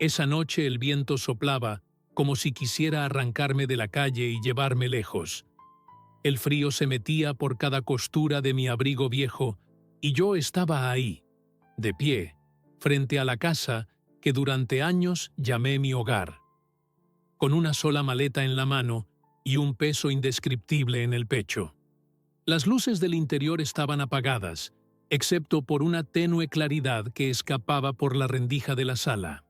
Esa noche el viento soplaba como si quisiera arrancarme de la calle y llevarme lejos. El frío se metía por cada costura de mi abrigo viejo y yo estaba ahí, de pie, frente a la casa que durante años llamé mi hogar, con una sola maleta en la mano y un peso indescriptible en el pecho. Las luces del interior estaban apagadas, excepto por una tenue claridad que escapaba por la rendija de la sala.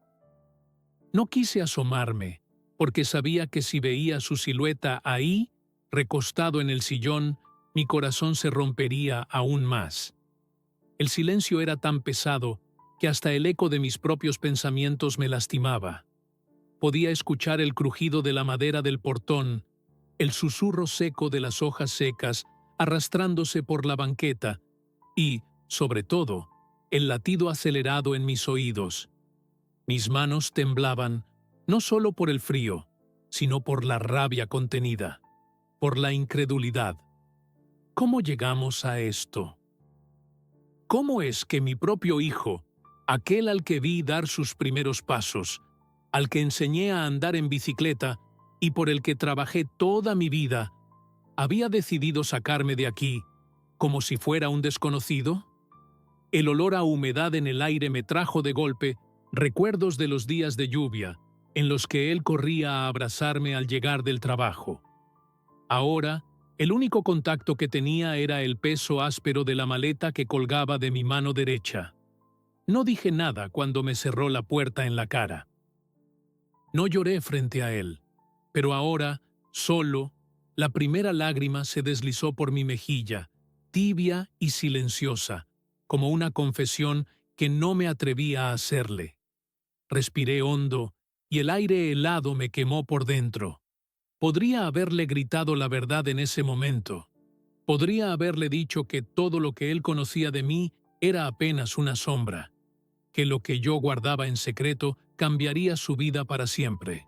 No quise asomarme, porque sabía que si veía su silueta ahí, recostado en el sillón, mi corazón se rompería aún más. El silencio era tan pesado que hasta el eco de mis propios pensamientos me lastimaba. Podía escuchar el crujido de la madera del portón, el susurro seco de las hojas secas arrastrándose por la banqueta y, sobre todo, el latido acelerado en mis oídos. Mis manos temblaban, no solo por el frío, sino por la rabia contenida, por la incredulidad. ¿Cómo llegamos a esto? ¿Cómo es que mi propio hijo, aquel al que vi dar sus primeros pasos, al que enseñé a andar en bicicleta y por el que trabajé toda mi vida, había decidido sacarme de aquí como si fuera un desconocido? El olor a humedad en el aire me trajo de golpe recuerdos de los días de lluvia, en los que él corría a abrazarme al llegar del trabajo. Ahora, el único contacto que tenía era el peso áspero de la maleta que colgaba de mi mano derecha. No dije nada cuando me cerró la puerta en la cara. No lloré frente a él, pero ahora, solo, la primera lágrima se deslizó por mi mejilla, tibia y silenciosa, como una confesión que no me atrevía a hacerle. Respiré hondo y el aire helado me quemó por dentro. Podría haberle gritado la verdad en ese momento. Podría haberle dicho que todo lo que él conocía de mí era apenas una sombra, que lo que yo guardaba en secreto cambiaría su vida para siempre.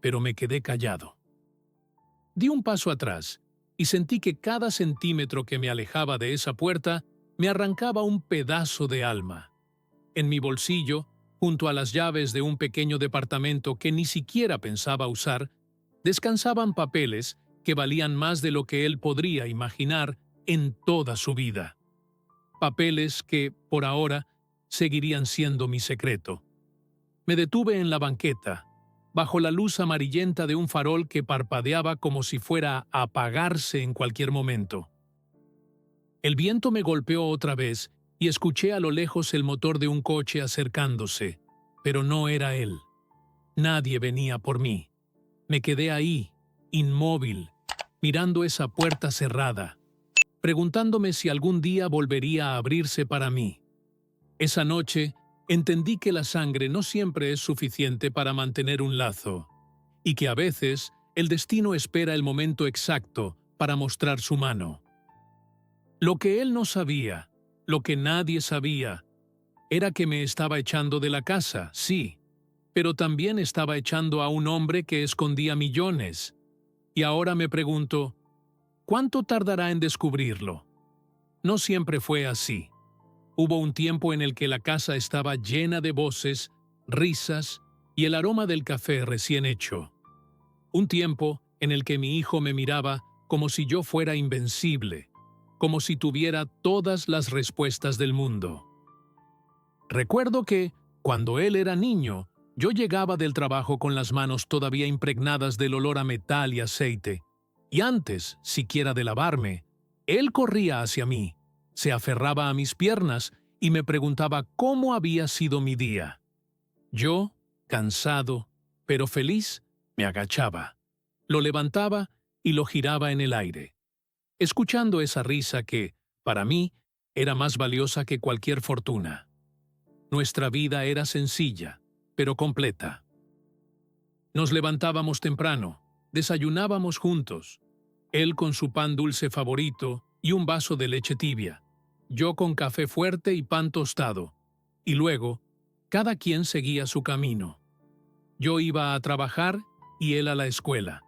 Pero me quedé callado. Di un paso atrás y sentí que cada centímetro que me alejaba de esa puerta me arrancaba un pedazo de alma. En mi bolsillo, junto a las llaves de un pequeño departamento que ni siquiera pensaba usar, descansaban papeles que valían más de lo que él podría imaginar en toda su vida. Papeles que, por ahora, seguirían siendo mi secreto. Me detuve en la banqueta, bajo la luz amarillenta de un farol que parpadeaba como si fuera a apagarse en cualquier momento. El viento me golpeó otra vez y escuché a lo lejos el motor de un coche acercándose, pero no era él. Nadie venía por mí. Me quedé ahí, inmóvil, mirando esa puerta cerrada, preguntándome si algún día volvería a abrirse para mí. Esa noche entendí que la sangre no siempre es suficiente para mantener un lazo, y que a veces el destino espera el momento exacto para mostrar su mano. Lo que él no sabía, lo que nadie sabía, era que me estaba echando de la casa, sí, pero también estaba echando a un hombre que escondía millones. Y ahora me pregunto, ¿cuánto tardará en descubrirlo? No siempre fue así. Hubo un tiempo en el que la casa estaba llena de voces, risas y el aroma del café recién hecho. Un tiempo en el que mi hijo me miraba como si yo fuera invencible, como si tuviera todas las respuestas del mundo. Recuerdo que, cuando él era niño, yo llegaba del trabajo con las manos todavía impregnadas del olor a metal y aceite, y antes siquiera de lavarme, él corría hacia mí, se aferraba a mis piernas y me preguntaba cómo había sido mi día. Yo, cansado, pero feliz, me agachaba, lo levantaba y lo giraba en el aire, escuchando esa risa que, para mí, era más valiosa que cualquier fortuna. Nuestra vida era sencilla, pero completa. Nos levantábamos temprano, desayunábamos juntos, él con su pan dulce favorito y un vaso de leche tibia, yo con café fuerte y pan tostado, y luego, cada quien seguía su camino. Yo iba a trabajar y él a la escuela.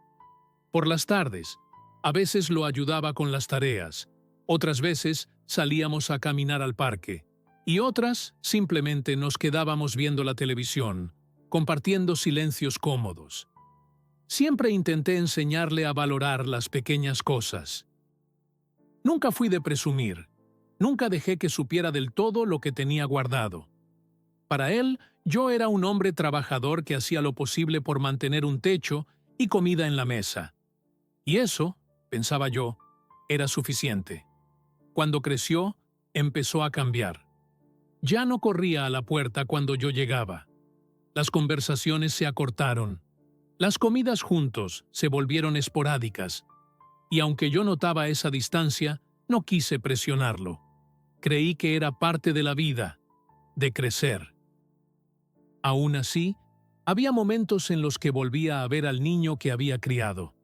Por las tardes, a veces lo ayudaba con las tareas, otras veces salíamos a caminar al parque, y otras simplemente nos quedábamos viendo la televisión, compartiendo silencios cómodos. Siempre intenté enseñarle a valorar las pequeñas cosas. Nunca fui de presumir. Nunca dejé que supiera del todo lo que tenía guardado. Para él, yo era un hombre trabajador que hacía lo posible por mantener un techo y comida en la mesa. Y eso, pensaba yo, era suficiente. Cuando creció, empezó a cambiar. Ya no corría a la puerta cuando yo llegaba. Las conversaciones se acortaron. Las comidas juntos se volvieron esporádicas. Y aunque yo notaba esa distancia, no quise presionarlo. Creí que era parte de la vida, de crecer. Aún así, había momentos en los que volvía a ver al niño que había criado.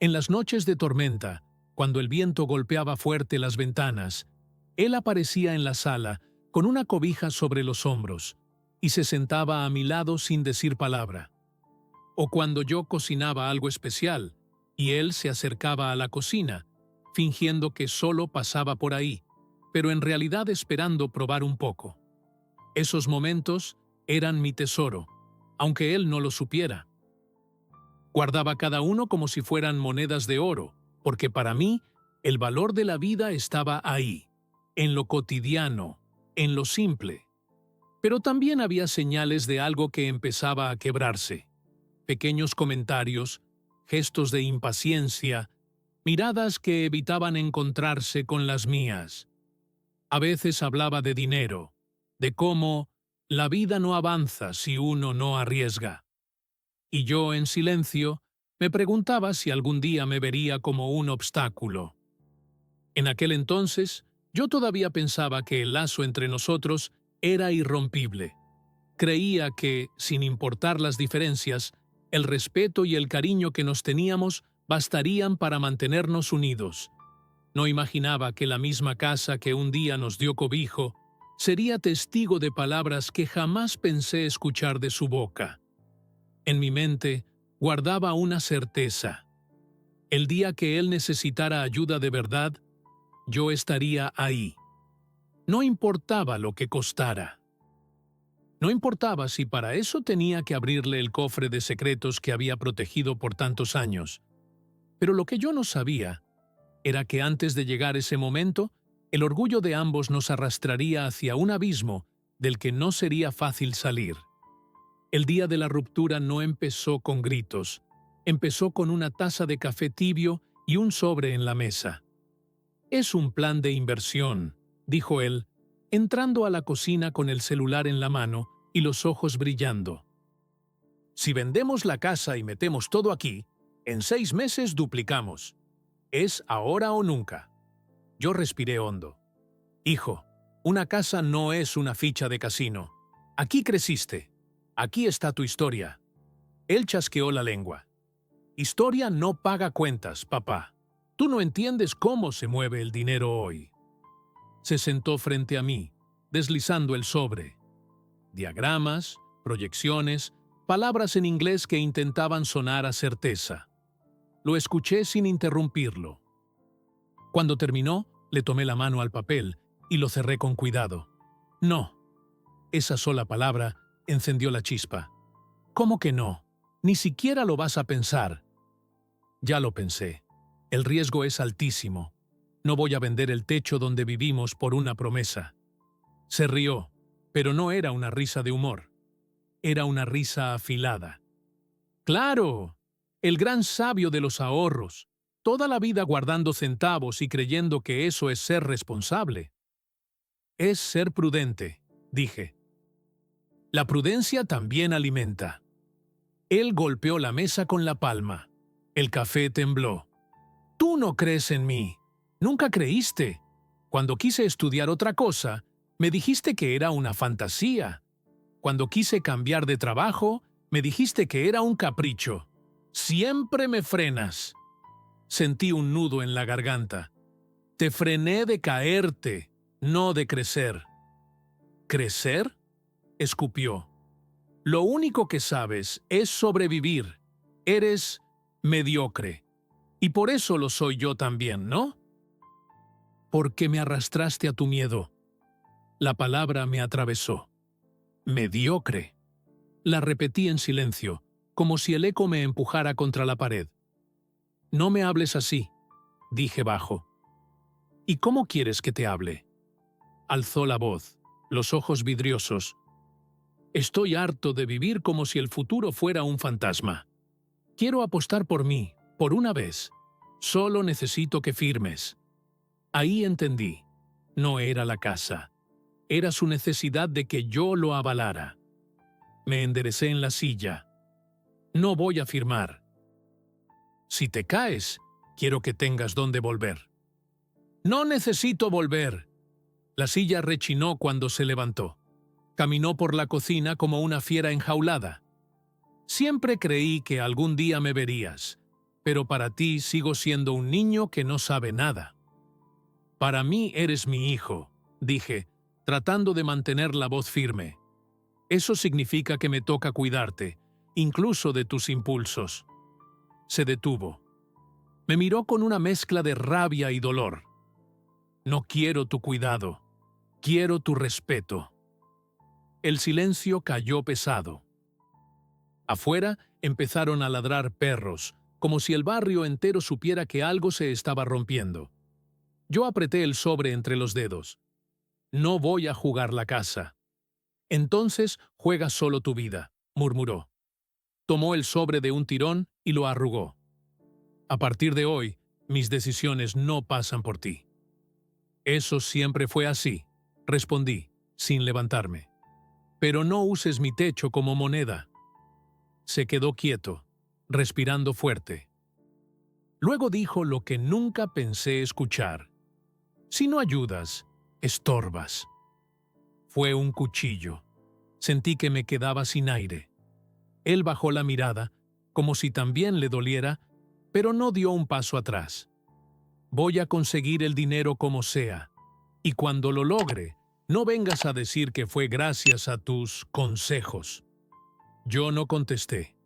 En las noches de tormenta, cuando el viento golpeaba fuerte las ventanas, él aparecía en la sala con una cobija sobre los hombros y se sentaba a mi lado sin decir palabra. O cuando yo cocinaba algo especial y él se acercaba a la cocina, fingiendo que solo pasaba por ahí, pero en realidad esperando probar un poco. Esos momentos eran mi tesoro, aunque él no lo supiera. Guardaba cada uno como si fueran monedas de oro, porque para mí el valor de la vida estaba ahí, en lo cotidiano, en lo simple. Pero también había señales de algo que empezaba a quebrarse. Pequeños comentarios, gestos de impaciencia, miradas que evitaban encontrarse con las mías. A veces hablaba de dinero, de cómo la vida no avanza si uno no arriesga. Y yo, en silencio, me preguntaba si algún día me vería como un obstáculo. En aquel entonces, yo todavía pensaba que el lazo entre nosotros era irrompible. Creía que, sin importar las diferencias, el respeto y el cariño que nos teníamos bastarían para mantenernos unidos. No imaginaba que la misma casa que un día nos dio cobijo sería testigo de palabras que jamás pensé escuchar de su boca. En mi mente guardaba una certeza. El día que él necesitara ayuda de verdad, yo estaría ahí. No importaba lo que costara. No importaba si para eso tenía que abrirle el cofre de secretos que había protegido por tantos años. Pero lo que yo no sabía era que antes de llegar ese momento, el orgullo de ambos nos arrastraría hacia un abismo del que no sería fácil salir. El día de la ruptura no empezó con gritos, empezó con una taza de café tibio y un sobre en la mesa. «Es un plan de inversión», dijo él, entrando a la cocina con el celular en la mano y los ojos brillando. «Si vendemos la casa y metemos todo aquí, en 6 meses duplicamos. Es ahora o nunca». Yo respiré hondo. «Hijo, una casa no es una ficha de casino. Aquí creciste. Aquí está tu historia». Él chasqueó la lengua. «Historia no paga cuentas, papá. Tú no entiendes cómo se mueve el dinero hoy». Se sentó frente a mí, deslizando el sobre. Diagramas, proyecciones, palabras en inglés que intentaban sonar a certeza. Lo escuché sin interrumpirlo. Cuando terminó, le tomé la mano al papel y lo cerré con cuidado. «No». Esa sola palabra encendió la chispa. «¿Cómo que no? Ni siquiera lo vas a pensar». «Ya lo pensé. El riesgo es altísimo. No voy a vender el techo donde vivimos por una promesa». Se rió, pero no era una risa de humor. Era una risa afilada. «Claro, el gran sabio de los ahorros, toda la vida guardando centavos y creyendo que eso es ser responsable». «Es ser prudente», dije. «La prudencia también alimenta». Él golpeó la mesa con la palma. El café tembló. «Tú no crees en mí. Nunca creíste. Cuando quise estudiar otra cosa, me dijiste que era una fantasía. Cuando quise cambiar de trabajo, me dijiste que era un capricho. Siempre me frenas». Sentí un nudo en la garganta. «Te frené de caerte, no de crecer». «¿Crecer?», escupió. «Lo único que sabes es sobrevivir. Eres mediocre. Y por eso lo soy yo también, ¿no?». «¿Por qué me arrastraste a tu miedo?». La palabra me atravesó. «Mediocre». La repetí en silencio, como si el eco me empujara contra la pared. «No me hables así», dije bajo. «¿Y cómo quieres que te hable?». Alzó la voz, los ojos vidriosos. «Estoy harto de vivir como si el futuro fuera un fantasma. Quiero apostar por mí, por una vez. Solo necesito que firmes». Ahí entendí. No era la casa. Era su necesidad de que yo lo avalara. Me enderecé en la silla. «No voy a firmar. Si te caes, quiero que tengas dónde volver». «No necesito volver». La silla rechinó cuando se levantó. Caminó por la cocina como una fiera enjaulada. «Siempre creí que algún día me verías, pero para ti sigo siendo un niño que no sabe nada». «Para mí eres mi hijo», dije, tratando de mantener la voz firme. «Eso significa que me toca cuidarte, incluso de tus impulsos». Se detuvo. Me miró con una mezcla de rabia y dolor. «No quiero tu cuidado, quiero tu respeto». El silencio cayó pesado. Afuera empezaron a ladrar perros, como si el barrio entero supiera que algo se estaba rompiendo. Yo apreté el sobre entre los dedos. «No voy a jugar la casa». «Entonces juega solo tu vida», murmuró. Tomó el sobre de un tirón y lo arrugó. «A partir de hoy, mis decisiones no pasan por ti». «Eso siempre fue así», respondí, sin levantarme. «Pero no uses mi techo como moneda». Se quedó quieto, respirando fuerte. Luego dijo lo que nunca pensé escuchar. «Si no ayudas, estorbas». Fue un cuchillo. Sentí que me quedaba sin aire. Él bajó la mirada, como si también le doliera, pero no dio un paso atrás. «Voy a conseguir el dinero como sea, y cuando lo logre, no vengas a decir que fue gracias a tus consejos». Yo no contesté.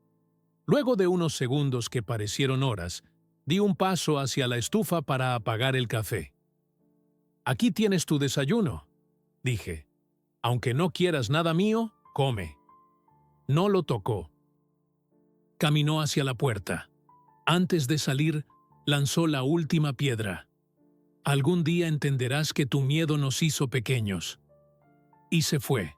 Luego de unos segundos que parecieron horas, di un paso hacia la estufa para apagar el café. «Aquí tienes tu desayuno», dije. «Aunque no quieras nada mío, come». No lo tocó. Caminó hacia la puerta. Antes de salir, lanzó la última piedra. «Algún día entenderás que tu miedo nos hizo pequeños». Y se fue.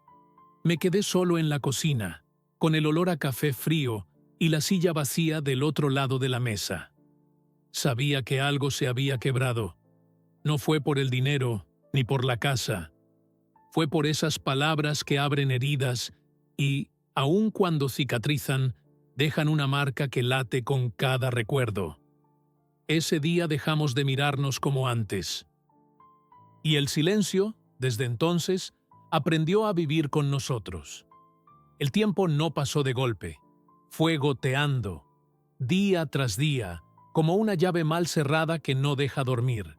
Me quedé solo en la cocina, con el olor a café frío y la silla vacía del otro lado de la mesa. Sabía que algo se había quebrado. No fue por el dinero, ni por la casa. Fue por esas palabras que abren heridas y, aun cuando cicatrizan, dejan una marca que late con cada recuerdo. Ese día dejamos de mirarnos como antes. Y el silencio, desde entonces, aprendió a vivir con nosotros. El tiempo no pasó de golpe. Fue goteando, día tras día, como una llave mal cerrada que no deja dormir.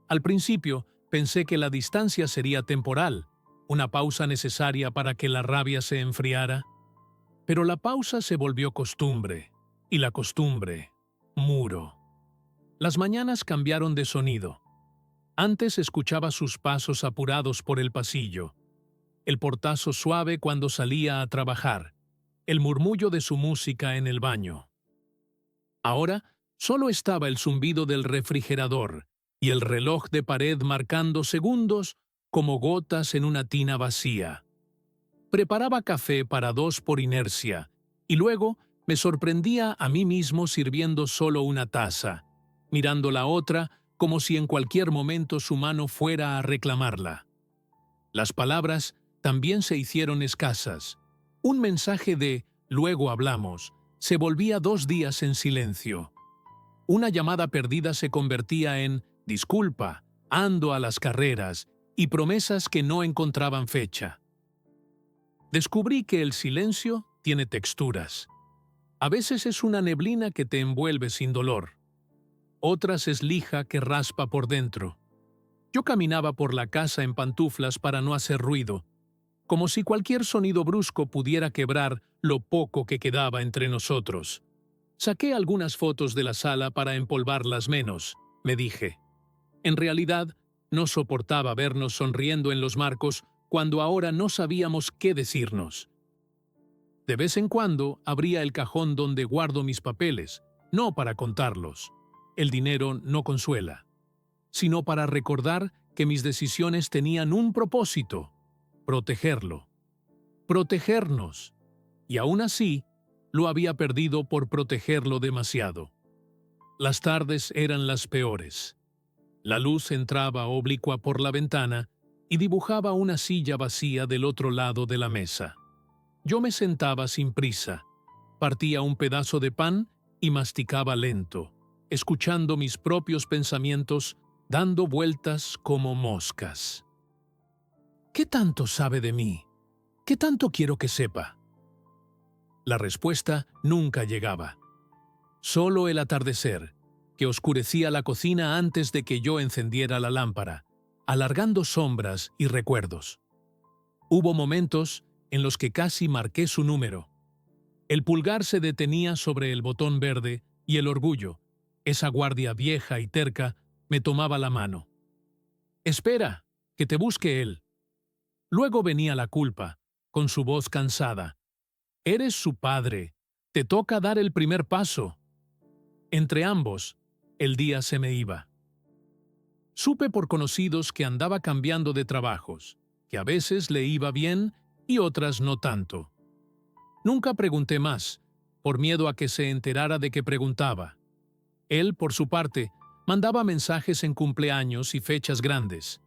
Al principio, pensé que la distancia sería temporal, una pausa necesaria para que la rabia se enfriara. Pero la pausa se volvió costumbre, y la costumbre, muro. Las mañanas cambiaron de sonido. Antes escuchaba sus pasos apurados por el pasillo, el portazo suave cuando salía a trabajar, el murmullo de su música en el baño. Ahora solo estaba el zumbido del refrigerador y el reloj de pared marcando segundos como gotas en una tina vacía. Preparaba café para dos por inercia, y luego me sorprendía a mí mismo sirviendo solo una taza, mirando la otra como si en cualquier momento su mano fuera a reclamarla. Las palabras también se hicieron escasas. Un mensaje de «luego hablamos» se volvía 2 días en silencio. Una llamada perdida se convertía en «disculpa, ando a las carreras» y promesas que no encontraban fecha. Descubrí que el silencio tiene texturas. A veces es una neblina que te envuelve sin dolor. Otras es lija que raspa por dentro. Yo caminaba por la casa en pantuflas para no hacer ruido, como si cualquier sonido brusco pudiera quebrar lo poco que quedaba entre nosotros. Saqué algunas fotos de la sala para empolvarlas menos, me dije. En realidad, no soportaba vernos sonriendo en los marcos cuando ahora no sabíamos qué decirnos. De vez en cuando abría el cajón donde guardo mis papeles, no para contarlos. El dinero no consuela, sino para recordar que mis decisiones tenían un propósito: protegerlo, protegernos. Y aún así, lo había perdido por protegerlo demasiado. Las tardes eran las peores. La luz entraba oblicua por la ventana y dibujaba una silla vacía del otro lado de la mesa. Yo me sentaba sin prisa, partía un pedazo de pan y masticaba lento, escuchando mis propios pensamientos dando vueltas como moscas. ¿Qué tanto sabe de mí? ¿Qué tanto quiero que sepa? La respuesta nunca llegaba. Solo el atardecer, que oscurecía la cocina antes de que yo encendiera la lámpara, alargando sombras y recuerdos. Hubo momentos en los que casi marqué su número. El pulgar se detenía sobre el botón verde y el orgullo, esa guardia vieja y terca, me tomaba la mano. «Espera, que te busque él». Luego venía la culpa, con su voz cansada. «Eres su padre, te toca dar el primer paso». Entre ambos, el día se me iba. Supe por conocidos que andaba cambiando de trabajos, que a veces le iba bien y otras no tanto. Nunca pregunté más, por miedo a que se enterara de que preguntaba. Él, por su parte, mandaba mensajes en cumpleaños y fechas grandes.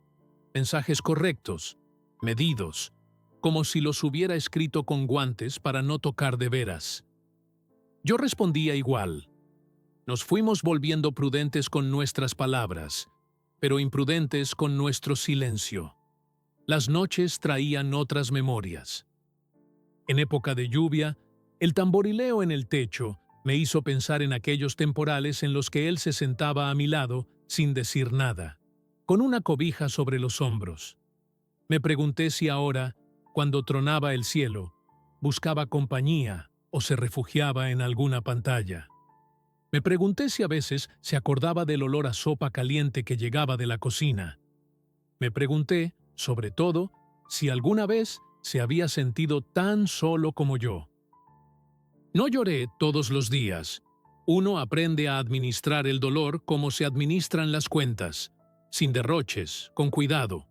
Mensajes correctos, medidos, como si los hubiera escrito con guantes para no tocar de veras. Yo respondía igual. Nos fuimos volviendo prudentes con nuestras palabras, pero imprudentes con nuestro silencio. Las noches traían otras memorias. En época de lluvia, el tamborileo en el techo me hizo pensar en aquellos temporales en los que él se sentaba a mi lado sin decir nada, con una cobija sobre los hombros. Me pregunté si ahora, cuando tronaba el cielo, buscaba compañía o se refugiaba en alguna pantalla. Me pregunté si a veces se acordaba del olor a sopa caliente que llegaba de la cocina. Me pregunté, sobre todo, si alguna vez se había sentido tan solo como yo. No lloré todos los días. Uno aprende a administrar el dolor como se administran las cuentas, sin derroches, con cuidado.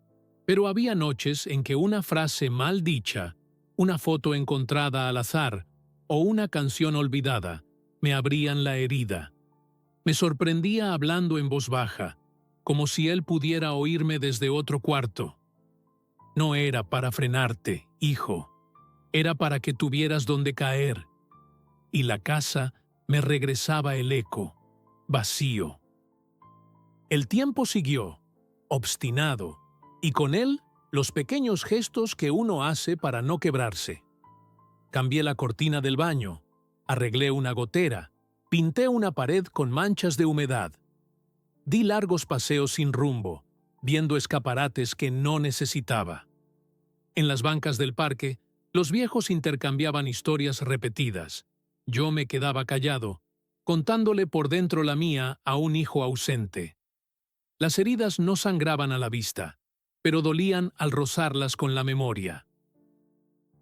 Pero había noches en que una frase mal dicha, una foto encontrada al azar o una canción olvidada me abrían la herida. Me sorprendía hablando en voz baja, como si él pudiera oírme desde otro cuarto. No era para frenarte, hijo. Era para que tuvieras donde caer. Y la casa me regresaba el eco, vacío. El tiempo siguió, obstinado, y con él los pequeños gestos que uno hace para no quebrarse. Cambié la cortina del baño, arreglé una gotera, pinté una pared con manchas de humedad. Di largos paseos sin rumbo, viendo escaparates que no necesitaba. En las bancas del parque, los viejos intercambiaban historias repetidas. Yo me quedaba callado, contándole por dentro la mía a un hijo ausente. Las heridas no sangraban a la vista, pero dolían al rozarlas con la memoria.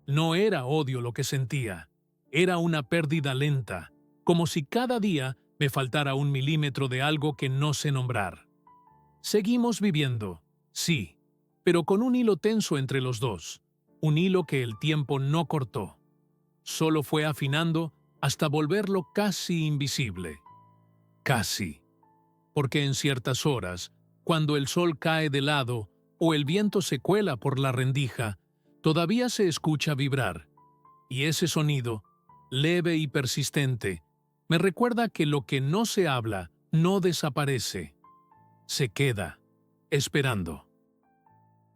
No era odio lo que sentía, era una pérdida lenta, como si cada día me faltara 1 milímetro de algo que no sé nombrar. Seguimos viviendo, sí, pero con un hilo tenso entre los dos, un hilo que el tiempo no cortó. Solo fue afinando hasta volverlo casi invisible. Casi. Porque en ciertas horas, cuando el sol cae de lado o el viento se cuela por la rendija, todavía se escucha vibrar. Y ese sonido, leve y persistente, me recuerda que lo que no se habla no desaparece. Se queda, esperando.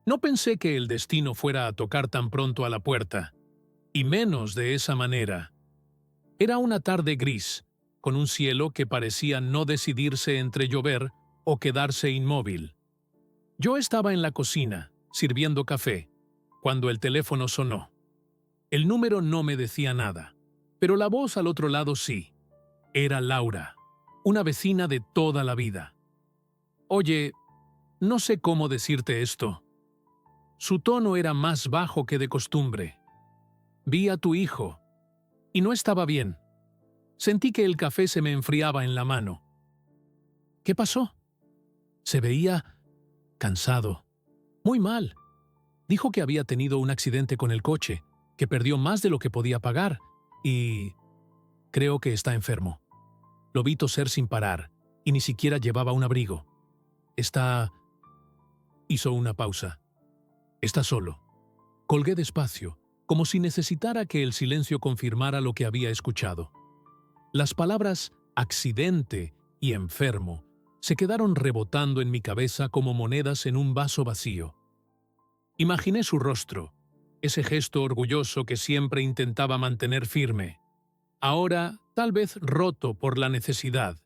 No pensé que el destino fuera a tocar tan pronto a la puerta, y menos de esa manera. Era una tarde gris, con un cielo que parecía no decidirse entre llover o quedarse inmóvil. Yo estaba en la cocina, sirviendo café, cuando el teléfono sonó. El número no me decía nada, pero la voz al otro lado sí. Era Laura, una vecina de toda la vida. «Oye, no sé cómo decirte esto». Su tono era más bajo que de costumbre. «Vi a tu hijo. Y no estaba bien. Sentí que el café se me enfriaba en la mano. ¿Qué pasó? Se veía cansado. Muy mal. Dijo que había tenido un accidente con el coche, que perdió más de lo que podía pagar y creo que está enfermo. Lo vi toser sin parar y ni siquiera llevaba un abrigo. Hizo una pausa. Está solo. Colgué despacio, como si necesitara que el silencio confirmara lo que había escuchado. Las palabras accidente y enfermo se quedaron rebotando en mi cabeza como monedas en un vaso vacío. Imaginé su rostro, ese gesto orgulloso que siempre intentaba mantener firme, ahora tal vez roto por la necesidad.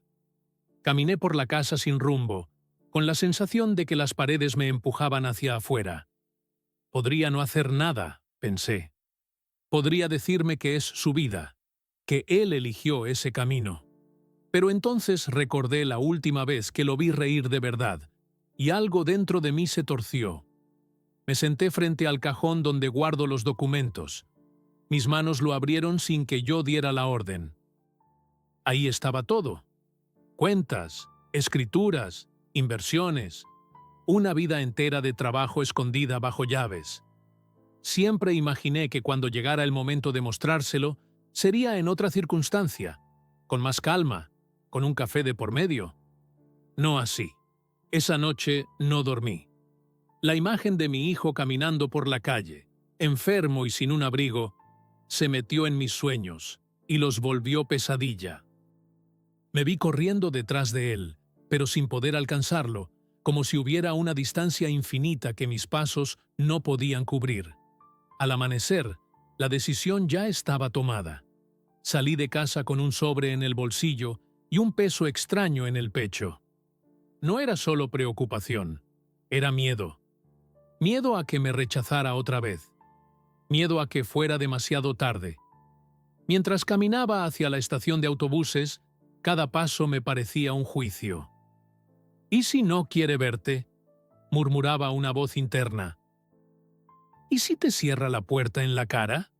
Caminé por la casa sin rumbo, con la sensación de que las paredes me empujaban hacia afuera. Podría no hacer nada, pensé. Podría decirme que es su vida, que él eligió ese camino. Pero entonces recordé la última vez que lo vi reír de verdad, y algo dentro de mí se torció. Me senté frente al cajón donde guardo los documentos. Mis manos lo abrieron sin que yo diera la orden. Ahí estaba todo. Cuentas, escrituras, inversiones, una vida entera de trabajo escondida bajo llaves. Siempre imaginé que cuando llegara el momento de mostrárselo, sería en otra circunstancia, con más calma, con un café de por medio. No así. Esa noche no dormí. La imagen de mi hijo caminando por la calle, enfermo y sin un abrigo, se metió en mis sueños y los volvió pesadilla. Me vi corriendo detrás de él, pero sin poder alcanzarlo, como si hubiera una distancia infinita que mis pasos no podían cubrir. Al amanecer, la decisión ya estaba tomada. Salí de casa con un sobre en el bolsillo y un peso extraño en el pecho. No era solo preocupación, era miedo. Miedo a que me rechazara otra vez. Miedo a que fuera demasiado tarde. Mientras caminaba hacia la estación de autobuses, cada paso me parecía un juicio. ¿Y si no quiere verte?, murmuraba una voz interna. ¿Y si te cierra la puerta en la cara?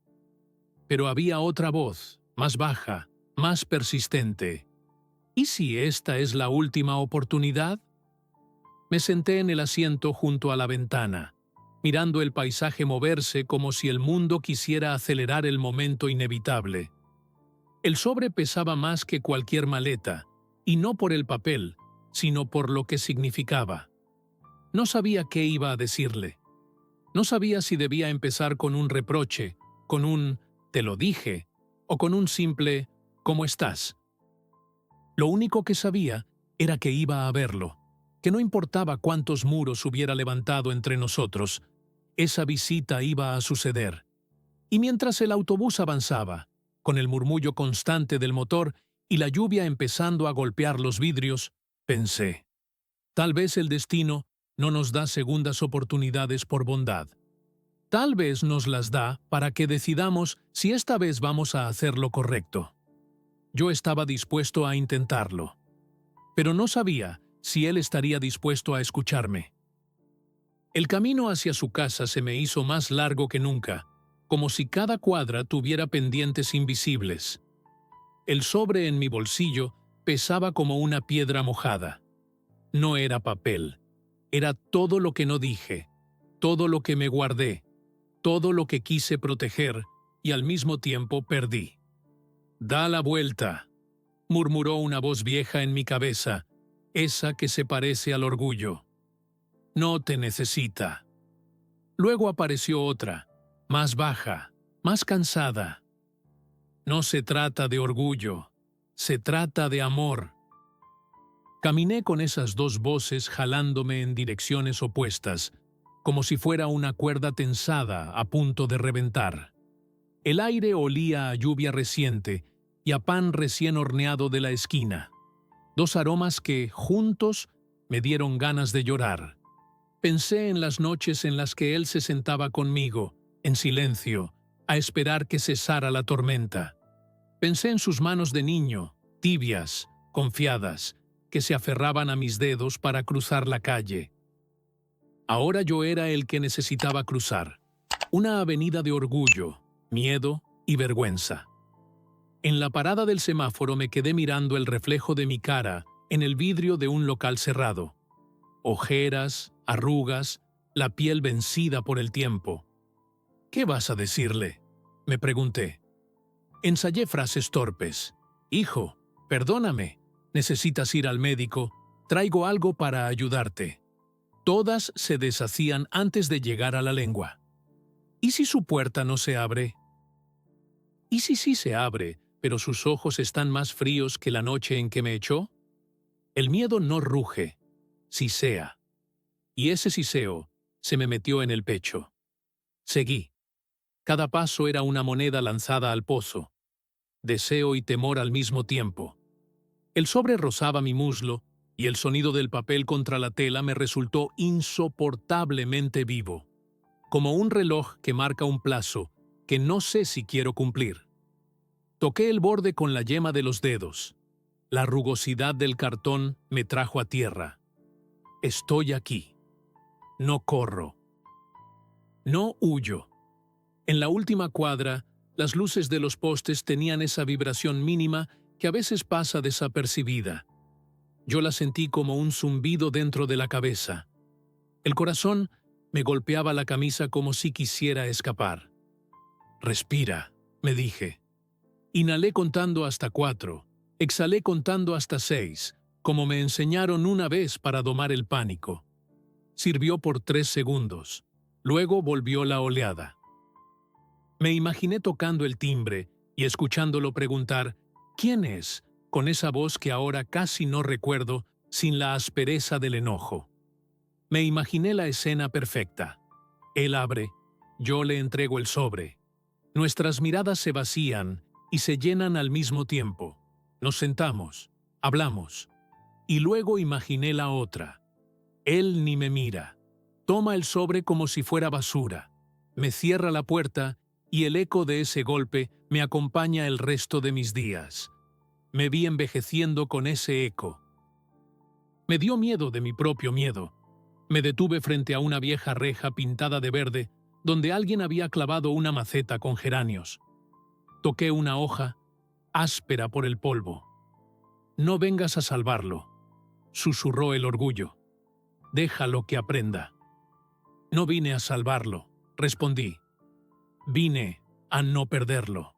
Pero había otra voz, más baja, más persistente. ¿Y si esta es la última oportunidad? Me senté en el asiento junto a la ventana, mirando el paisaje moverse como si el mundo quisiera acelerar el momento inevitable. El sobre pesaba más que cualquier maleta, y no por el papel, sino por lo que significaba. No sabía qué iba a decirle. No sabía si debía empezar con un reproche, con un «te lo dije», o con un simple «¿cómo estás?». Lo único que sabía era que iba a verlo, que no importaba cuántos muros hubiera levantado entre nosotros, esa visita iba a suceder. Y mientras el autobús avanzaba, con el murmullo constante del motor y la lluvia empezando a golpear los vidrios, pensé, tal vez el destino no nos da segundas oportunidades por bondad. Tal vez nos las da para que decidamos si esta vez vamos a hacer lo correcto. Yo estaba dispuesto a intentarlo, pero no sabía si él estaría dispuesto a escucharme. El camino hacia su casa se me hizo más largo que nunca, como si cada cuadra tuviera pendientes invisibles. El sobre en mi bolsillo pesaba como una piedra mojada. No era papel, era todo lo que no dije, todo lo que me guardé, todo lo que quise proteger y al mismo tiempo perdí. «Da la vuelta», murmuró una voz vieja en mi cabeza, esa que se parece al orgullo. «No te necesita». Luego apareció otra, más baja, más cansada. «No se trata de orgullo, se trata de amor». Caminé con esas dos voces jalándome en direcciones opuestas, como si fuera una cuerda tensada a punto de reventar. El aire olía a lluvia reciente y a pan recién horneado de la esquina. Dos aromas que, juntos, me dieron ganas de llorar. Pensé en las noches en las que él se sentaba conmigo, en silencio, a esperar que cesara la tormenta. Pensé en sus manos de niño, tibias, confiadas, que se aferraban a mis dedos para cruzar la calle. Ahora yo era el que necesitaba cruzar. Una avenida de orgullo, miedo y vergüenza. En la parada del semáforo me quedé mirando el reflejo de mi cara en el vidrio de un local cerrado. Ojeras, arrugas, la piel vencida por el tiempo. ¿Qué vas a decirle?, me pregunté. Ensayé frases torpes. Hijo, perdóname. ¿Necesitas ir al médico? Traigo algo para ayudarte. Todas se deshacían antes de llegar a la lengua. ¿Y si su puerta no se abre? ¿Y si sí se abre, pero sus ojos están más fríos que la noche en que me echó? El miedo no ruge, sisea. Y ese siseo se me metió en el pecho. Seguí. Cada paso era una moneda lanzada al pozo. Deseo y temor al mismo tiempo. El sobre rozaba mi muslo y el sonido del papel contra la tela me resultó insoportablemente vivo, como un reloj que marca un plazo que no sé si quiero cumplir. Toqué el borde con la yema de los dedos. La rugosidad del cartón me trajo a tierra. Estoy aquí. No corro. No huyo. En la última cuadra, las luces de los postes tenían esa vibración mínima que a veces pasa desapercibida. Yo la sentí como un zumbido dentro de la cabeza. El corazón me golpeaba la camisa como si quisiera escapar. Respira, me dije. Inhalé contando hasta 4, exhalé contando hasta 6, como me enseñaron una vez para domar el pánico. Sirvió por 3 segundos. Luego volvió la oleada. Me imaginé tocando el timbre y escuchándolo preguntar «¿Quién es?», con esa voz que ahora casi no recuerdo, sin la aspereza del enojo. Me imaginé la escena perfecta. Él abre, yo le entrego el sobre. Nuestras miradas se vacían y se llenan al mismo tiempo. Nos sentamos, hablamos. Y luego imaginé la otra. Él ni me mira. Toma el sobre como si fuera basura. Me cierra la puerta y el eco de ese golpe me acompaña el resto de mis días. Me vi envejeciendo con ese eco. Me dio miedo de mi propio miedo. Me detuve frente a una vieja reja pintada de verde, donde alguien había clavado una maceta con geranios. Toqué una hoja, áspera por el polvo. «No vengas a salvarlo», susurró el orgullo. «Déjalo que aprenda». «No vine a salvarlo», respondí. «Vine a no perderlo».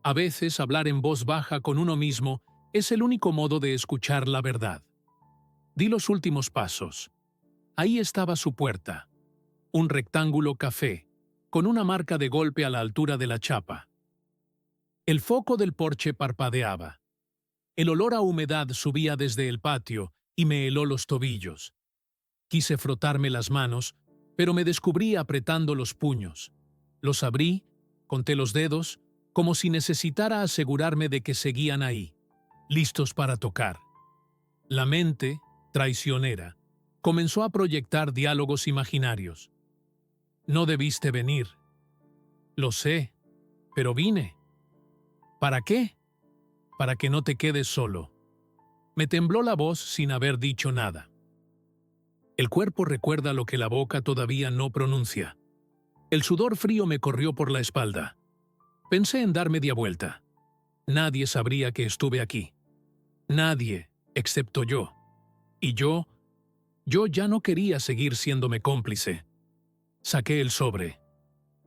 A veces hablar en voz baja con uno mismo es el único modo de escuchar la verdad. Di los últimos pasos. Ahí estaba su puerta. Un rectángulo café, con una marca de golpe a la altura de la chapa. El foco del porche parpadeaba. El olor a humedad subía desde el patio y me heló los tobillos. Quise frotarme las manos, pero me descubrí apretando los puños. Los abrí, conté los dedos, como si necesitara asegurarme de que seguían ahí, listos para tocar. La mente, traicionera, comenzó a proyectar diálogos imaginarios. «No debiste venir». «Lo sé, pero vine». «¿Para qué?» «Para que no te quedes solo». Me tembló la voz sin haber dicho nada. El cuerpo recuerda lo que la boca todavía no pronuncia. El sudor frío me corrió por la espalda. Pensé en dar media vuelta. Nadie sabría que estuve aquí. Nadie, excepto yo. Y yo ya no quería seguir siéndome cómplice. Saqué el sobre.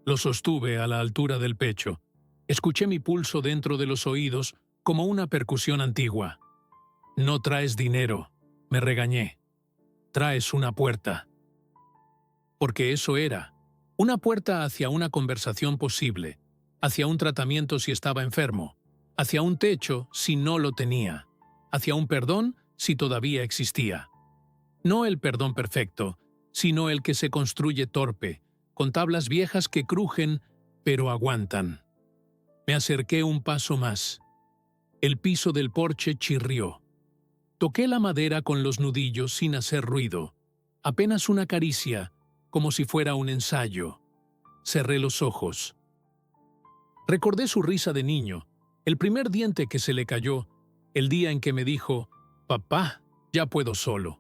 Lo sostuve a la altura del pecho. Escuché mi pulso dentro de los oídos como una percusión antigua. «No traes dinero», me regañé. «Traes una puerta». Porque eso era. Una puerta hacia una conversación posible, hacia un tratamiento si estaba enfermo, hacia un techo si no lo tenía, hacia un perdón si todavía existía. No el perdón perfecto, sino el que se construye torpe, con tablas viejas que crujen, pero aguantan. Me acerqué un paso más. El piso del porche chirrió. Toqué la madera con los nudillos sin hacer ruido, apenas una caricia, como si fuera un ensayo. Cerré los ojos. Recordé su risa de niño, el primer diente que se le cayó, el día en que me dijo, «Papá, ya puedo solo».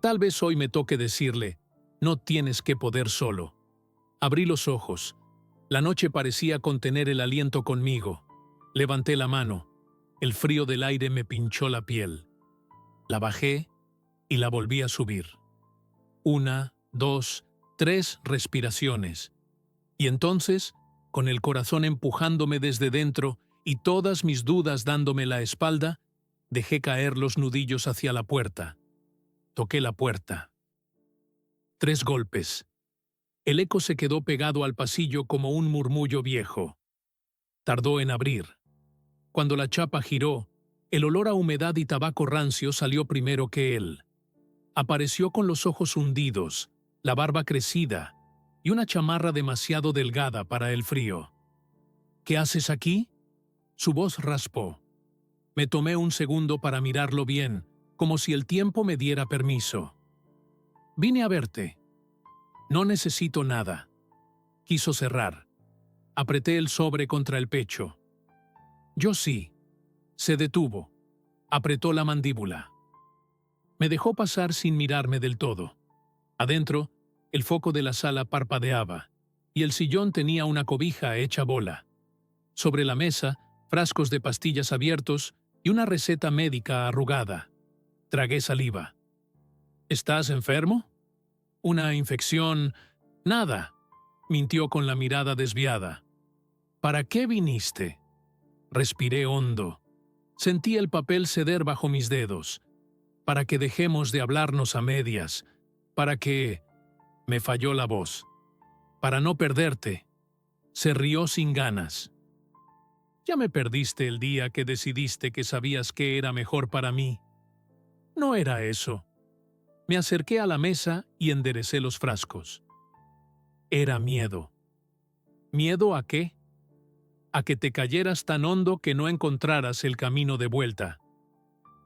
Tal vez hoy me toque decirle, «No tienes que poder solo». Abrí los ojos. La noche parecía contener el aliento conmigo. Levanté la mano. El frío del aire me pinchó la piel. La bajé y la volví a subir. 1, 2, 3 respiraciones. Y entonces, con el corazón empujándome desde dentro y todas mis dudas dándome la espalda, dejé caer los nudillos hacia la puerta. Toqué la puerta. 3 golpes. El eco se quedó pegado al pasillo como un murmullo viejo. Tardó en abrir. Cuando la chapa giró, el olor a humedad y tabaco rancio salió primero que él. Apareció con los ojos hundidos, la barba crecida y una chamarra demasiado delgada para el frío. ¿Qué haces aquí? Su voz raspó. Me tomé un segundo para mirarlo bien, como si el tiempo me diera permiso. Vine a verte. No necesito nada. Quiso cerrar. Apreté el sobre contra el pecho. Yo sí. Se detuvo. Apretó la mandíbula. Me dejó pasar sin mirarme del todo. Adentro, el foco de la sala parpadeaba, y el sillón tenía una cobija hecha bola. Sobre la mesa, frascos de pastillas abiertos y una receta médica arrugada. Tragué saliva. ¿Estás enfermo? ¿Una infección? Nada, mintió con la mirada desviada. ¿Para qué viniste? Respiré hondo. Sentí el papel ceder bajo mis dedos. Para que dejemos de hablarnos a medias. Para que... Me falló la voz. Para no perderte. Se rió sin ganas. Ya me perdiste el día que decidiste que sabías qué era mejor para mí. No era eso. Me acerqué a la mesa y enderecé los frascos. Era miedo. ¿Miedo a qué? A que te cayeras tan hondo que no encontraras el camino de vuelta.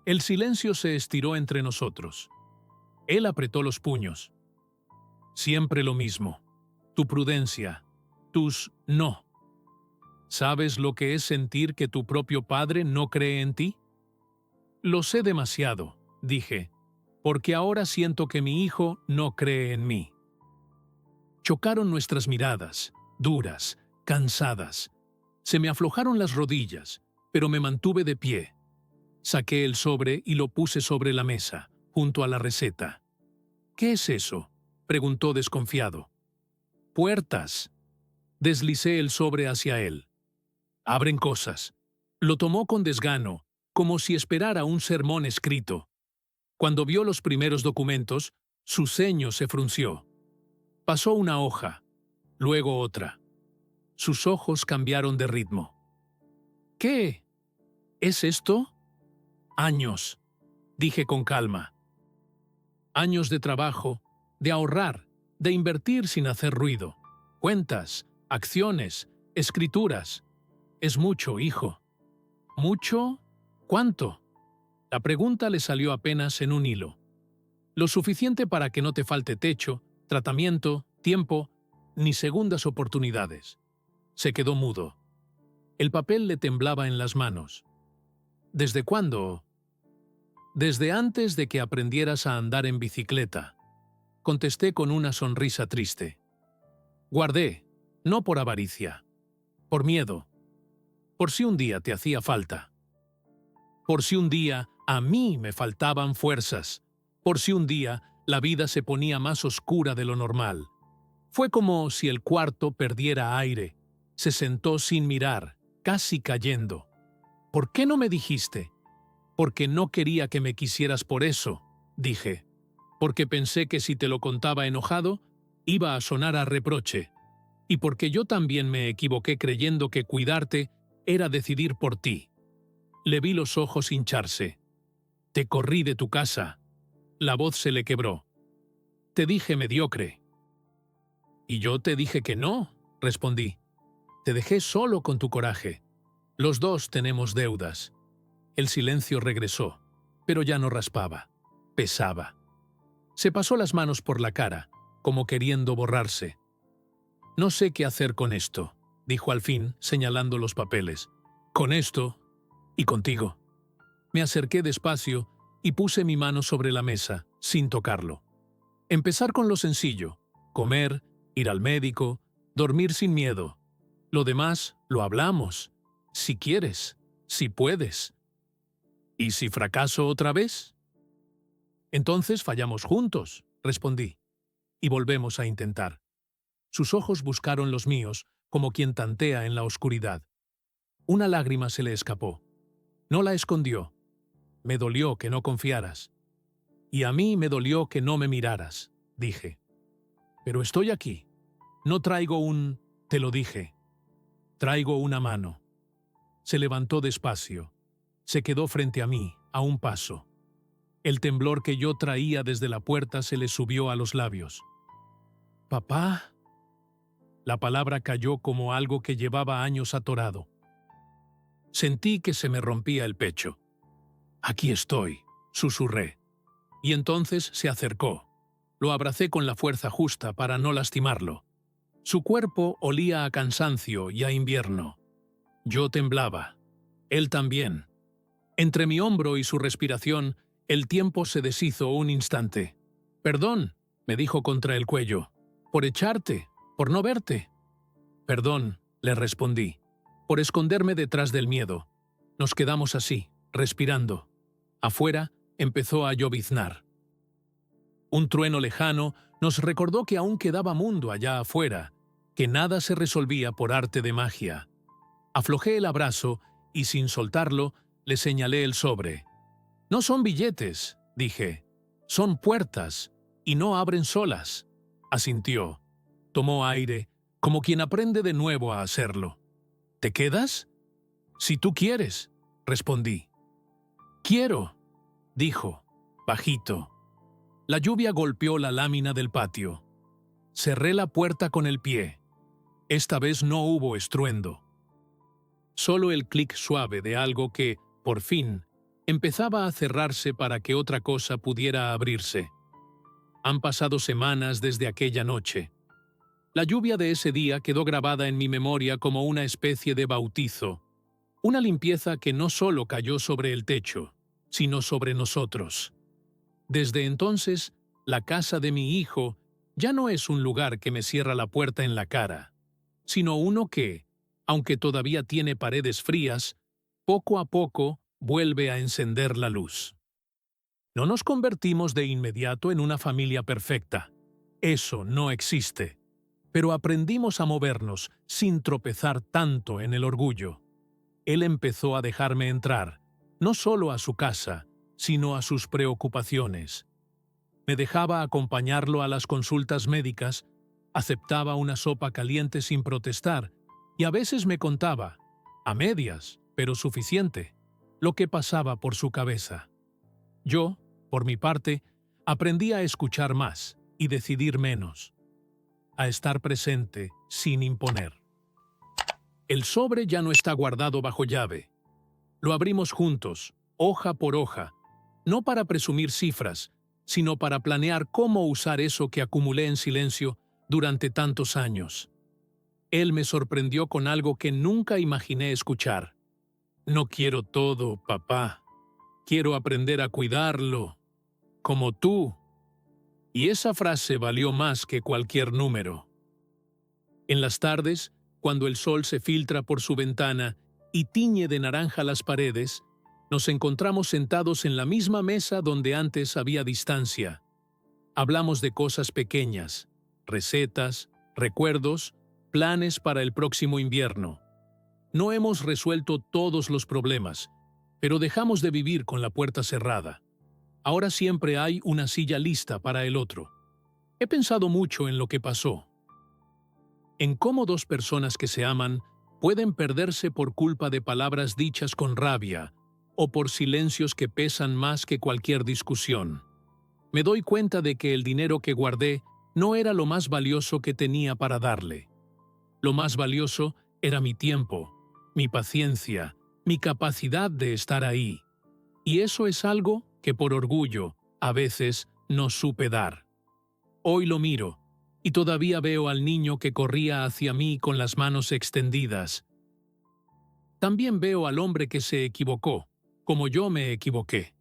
El silencio se estiró entre nosotros. Él apretó los puños. Siempre lo mismo. Tu prudencia. Tus no. ¿Sabes lo que es sentir que tu propio padre no cree en ti? Lo sé demasiado, dije, porque ahora siento que mi hijo no cree en mí. Chocaron nuestras miradas, duras, cansadas. Se me aflojaron las rodillas, pero me mantuve de pie. Saqué el sobre y lo puse sobre la mesa, junto a la receta. ¿Qué es eso?, preguntó desconfiado. Puertas. Deslicé el sobre hacia él. Abren cosas. Lo tomó con desgano, como si esperara un sermón escrito. Cuando vio los primeros documentos, su ceño se frunció. Pasó una hoja, luego otra. Sus ojos cambiaron de ritmo. ¿Qué? ¿Es esto? Años, dije con calma. Años de trabajo, de ahorrar, de invertir sin hacer ruido. Cuentas, acciones, escrituras. Es mucho, hijo. ¿Mucho? ¿Cuánto? La pregunta le salió apenas en un hilo. Lo suficiente para que no te falte techo, tratamiento, tiempo, ni segundas oportunidades. Se quedó mudo. El papel le temblaba en las manos. ¿Desde cuándo? Desde antes de que aprendieras a andar en bicicleta, contesté con una sonrisa triste. Guardé, no por avaricia, por miedo, por si un día te hacía falta. Por si un día a mí me faltaban fuerzas, por si un día la vida se ponía más oscura de lo normal. Fue como si el cuarto perdiera aire. Se sentó sin mirar, casi cayendo. ¿Por qué no me dijiste? Porque no quería que me quisieras por eso, dije. Porque pensé que si te lo contaba enojado, iba a sonar a reproche. Y porque yo también me equivoqué creyendo que cuidarte era decidir por ti. Le vi los ojos hincharse. Te corrí de tu casa. La voz se le quebró. Te dije mediocre. Y yo te dije que no, respondí. Te dejé solo con tu coraje. Los dos tenemos deudas. El silencio regresó, pero ya no raspaba. Pesaba. Se pasó las manos por la cara, como queriendo borrarse. No sé qué hacer con esto, dijo al fin, señalando los papeles. Con esto y contigo. Me acerqué despacio y puse mi mano sobre la mesa, sin tocarlo. Empezar con lo sencillo: comer, ir al médico, dormir sin miedo. Lo demás lo hablamos. Si quieres, si puedes. ¿Y si fracaso otra vez? Entonces fallamos juntos, respondí, y volvemos a intentar. Sus ojos buscaron los míos, como quien tantea en la oscuridad. Una lágrima se le escapó. No la escondió. Me dolió que no confiaras. Y a mí me dolió que no me miraras, dije. Pero estoy aquí. No traigo te lo dije. Traigo una mano. Se levantó despacio. Se quedó frente a mí, a un paso. El temblor que yo traía desde la puerta se le subió a los labios. «¿Papá?» La palabra cayó como algo que llevaba años atorado. Sentí que se me rompía el pecho. «Aquí estoy», susurré. Y entonces se acercó. Lo abracé con la fuerza justa para no lastimarlo. Su cuerpo olía a cansancio y a invierno. Yo temblaba. Él también. Entre mi hombro y su respiración, el tiempo se deshizo un instante. «Perdón», me dijo contra el cuello, «por echarte, por no verte». «Perdón», le respondí, «por esconderme detrás del miedo». Nos quedamos así, respirando. Afuera empezó a lloviznar. Un trueno lejano nos recordó que aún quedaba mundo allá afuera, que nada se resolvía por arte de magia. Aflojé el abrazo y, sin soltarlo, le señalé el sobre. «No son billetes», dije. «Son puertas, y no abren solas». Asintió. Tomó aire, como quien aprende de nuevo a hacerlo. «¿Te quedas?» «Si tú quieres», respondí. «Quiero», dijo, bajito. La lluvia golpeó la lámina del patio. Cerré la puerta con el pie. Esta vez no hubo estruendo. Solo el clic suave de algo que, por fin, empezaba a cerrarse para que otra cosa pudiera abrirse. Han pasado semanas desde aquella noche. La lluvia de ese día quedó grabada en mi memoria como una especie de bautizo, una limpieza que no solo cayó sobre el techo, sino sobre nosotros. Desde entonces, la casa de mi hijo ya no es un lugar que me cierra la puerta en la cara, sino uno que, aunque todavía tiene paredes frías, poco a poco vuelve a encender la luz. No nos convertimos de inmediato en una familia perfecta. Eso no existe. Pero aprendimos a movernos sin tropezar tanto en el orgullo. Él empezó a dejarme entrar, no solo a su casa, sino a sus preocupaciones. Me dejaba acompañarlo a las consultas médicas, aceptaba una sopa caliente sin protestar, y a veces me contaba, a medias, pero suficiente, lo que pasaba por su cabeza. Yo, por mi parte, aprendí a escuchar más y decidir menos, a estar presente sin imponer. El sobre ya no está guardado bajo llave. Lo abrimos juntos, hoja por hoja, no para presumir cifras, sino para planear cómo usar eso que acumulé en silencio durante tantos años. Él me sorprendió con algo que nunca imaginé escuchar. «No quiero todo, papá. Quiero aprender a cuidarlo, como tú». Y esa frase valió más que cualquier número. En las tardes, cuando el sol se filtra por su ventana y tiñe de naranja las paredes, nos encontramos sentados en la misma mesa donde antes había distancia. Hablamos de cosas pequeñas, recetas, recuerdos, planes para el próximo invierno. No hemos resuelto todos los problemas, pero dejamos de vivir con la puerta cerrada. Ahora siempre hay una silla lista para el otro. He pensado mucho en lo que pasó, en cómo dos personas que se aman pueden perderse por culpa de palabras dichas con rabia o por silencios que pesan más que cualquier discusión. Me doy cuenta de que el dinero que guardé no era lo más valioso que tenía para darle. Lo más valioso era mi tiempo, mi paciencia, mi capacidad de estar ahí. Y eso es algo que por orgullo, a veces, no supe dar. Hoy lo miro, y todavía veo al niño que corría hacia mí con las manos extendidas. También veo al hombre que se equivocó, como yo me equivoqué.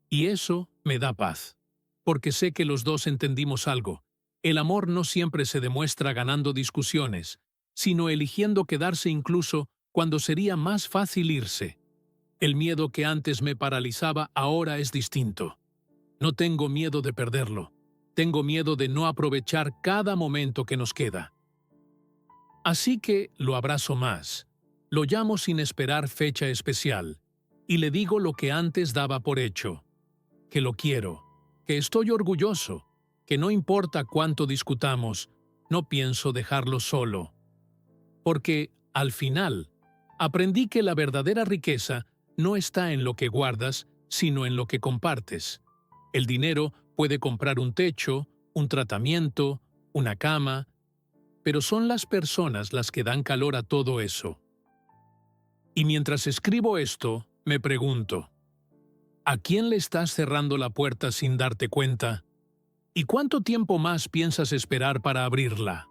Y eso me da paz, porque sé que los dos entendimos algo. El amor no siempre se demuestra ganando discusiones, sino eligiendo quedarse incluso cuando sería más fácil irse. El miedo que antes me paralizaba ahora es distinto. No tengo miedo de perderlo. Tengo miedo de no aprovechar cada momento que nos queda. Así que lo abrazo más. Lo llamo sin esperar fecha especial. Y le digo lo que antes daba por hecho. Que lo quiero. Que estoy orgulloso. Que no importa cuánto discutamos, no pienso dejarlo solo. Porque, al final, aprendí que la verdadera riqueza no está en lo que guardas, sino en lo que compartes. El dinero puede comprar un techo, un tratamiento, una cama, pero son las personas las que dan calor a todo eso. Y mientras escribo esto, me pregunto, ¿a quién le estás cerrando la puerta sin darte cuenta? ¿Y cuánto tiempo más piensas esperar para abrirla?